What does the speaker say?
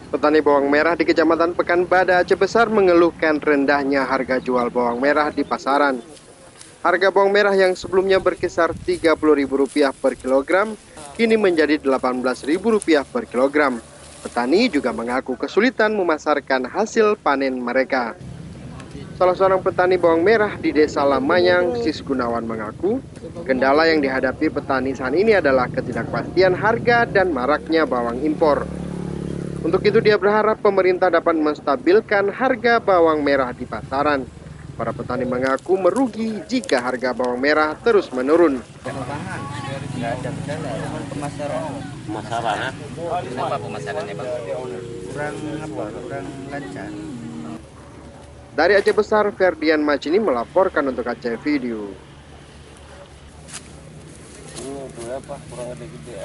Petani bawang merah di Kecamatan Pekanbadak, Aceh Besar mengeluhkan rendahnya harga jual bawang merah di pasaran. Harga bawang merah yang sebelumnya berkisar Rp30.000 per kilogram, kini menjadi Rp18.000 per kilogram. Petani juga mengaku kesulitan memasarkan hasil panen mereka. Salah seorang petani bawang merah di Desa Lamayang, Sis Gunawan mengaku, kendala yang dihadapi petani saat ini adalah ketidakpastian harga dan maraknya bawang impor. Untuk itu dia berharap pemerintah dapat menstabilkan harga bawang merah di pasaran. Para petani mengaku merugi jika harga bawang merah terus menurun. Nggak ada kendala, cuman pemasaran. Pemasaran, Kenapa pemasarannya bang? Kurang lancar. Dari Aceh Besar, Ferdian Majini melaporkan untuk Aceh Video. ini berapa kurang ada gede